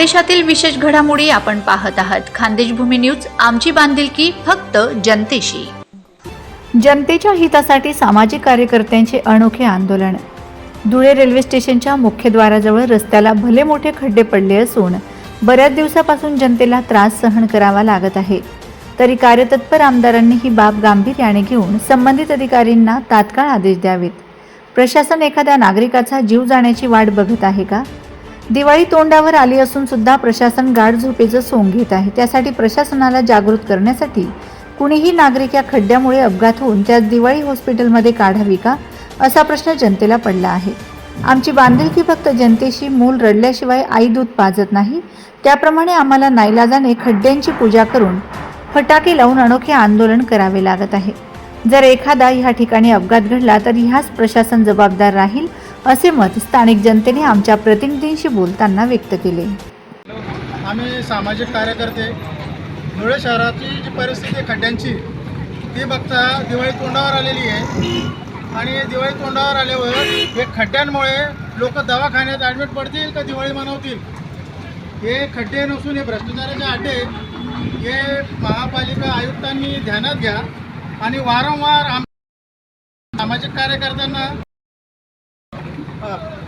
खानदेशातील विशेष घडामोडी आपण पाहत आहात. खानदेश भूमी न्यूज, आमची बांधिलकी फक्त जनतेशी. जनतेच्या हितासाठी सामाजिक कार्यकर्त्यांचे अनोखे आंदोलन. धुळे रेल्वे स्टेशनच्या मुख्यद्वाराजवळ रस्त्याला भले मोठे खड्डे पडले असून बऱ्याच दिवसापासून जनतेला त्रास सहन करावा लागत आहे. तरी कार्यतत्पर आमदारांनी ही बाब गांभीर्याने घेऊन संबंधित अधिकाऱ्यांना तात्काळ आदेश द्यावेत. प्रशासन एखाद्या नागरिकाचा जीव जाण्याची वाट बघत आहे का? दिवाळी तोंडावर आली असून सुद्धा प्रशासन गाढ झोपेचं सोंग घेत आहे. त्यासाठी प्रशासनाला जागृत करण्यासाठी कुणीही नागरिक या खड्ड्यामुळे अपघात होऊन त्यास दिवाळी हॉस्पिटलमध्ये काढावी का, असा प्रश्न जनतेला पडला आहे. आमची बांधिलकी फक्त जनतेशी. मूल रडल्याशिवाय आई दूध पाजत नाही, त्याप्रमाणे आम्हाला नाईलाजाने खड्ड्यांची पूजा करून फटाके लावून अनोखे आंदोलन करावे लागत आहे. जर एखादा ह्या ठिकाणी अपघात घडला तर ह्यास प्रशासन जबाबदार राहील, असे मत स्थानिक जनतेने आमच्या प्रतिनिधींशी बोलताना व्यक्त केले. आम्ही सामाजिक कार्यकर्ते धुळे शहराची जी परिस्थिती खड्ड्यांची ती बघता दिवाळी तोंडावर आलेली आहे. आणि दिवाळी तोंडावर आल्यावर हे खड्ड्यांमुळे लोक दवाखान्यात ॲडमिट पडतील का दिवाळी मनवतील. हे खड्डे नसून हे भ्रष्टाचाराचे आटे हे महापालिका आयुक्तांनी ध्यानात घ्या आणि वारंवार सामाजिक कार्यकर्त्यांना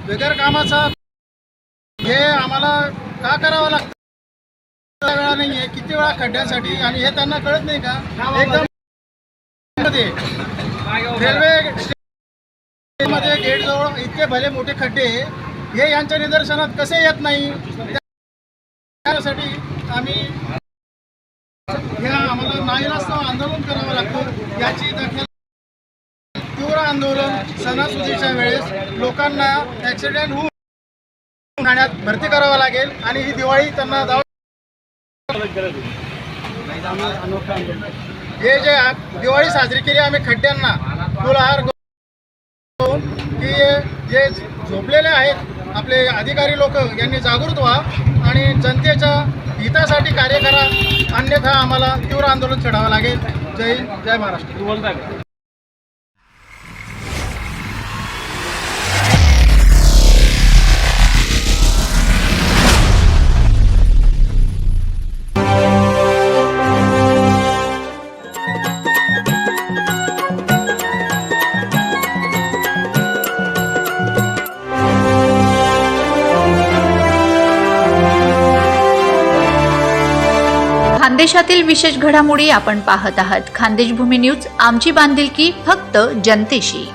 बेगर कामाचा हे आम्हाला का करावं लागतं वेळा नाही आहे. किती वेळा खड्ड्यांसाठी, आणि हे त्यांना कळत नाही का? एकदम रेल्वे मध्ये गेटजवळ इतके भले मोठे खड्डे हे यांच्या निदर्शनात कसे येत नाही. त्यासाठी आम्ही आम्हाला नाईलाजास्तव आंदोलन करावं लागतं. याची दखल तीव्र आंदोलन सणासुदीच्या वेळेस लोकांना ॲक्सिडेंट होऊन ठाण्यात भरती करावं लागेल आणि ही दिवाळी त्यांना हे जे दिवाळी साजरी केली आम्ही खड्ड्यांना फुलहार करून की जे झोपलेले आहेत आपले अधिकारी लोक यांनी जागृत व्हा आणि जनतेच्या हितासाठी कार्य करा, अन्यथा आम्हाला तीव्र आंदोलन छेडावं लागेल. जय हिंद, जय महाराष्ट्र. खानदेशातील विशेष घडामोडी आपण पाहत आहात. खानदेश भूमी न्यूज, आमची बांधिलकी फक्त जनतेशी.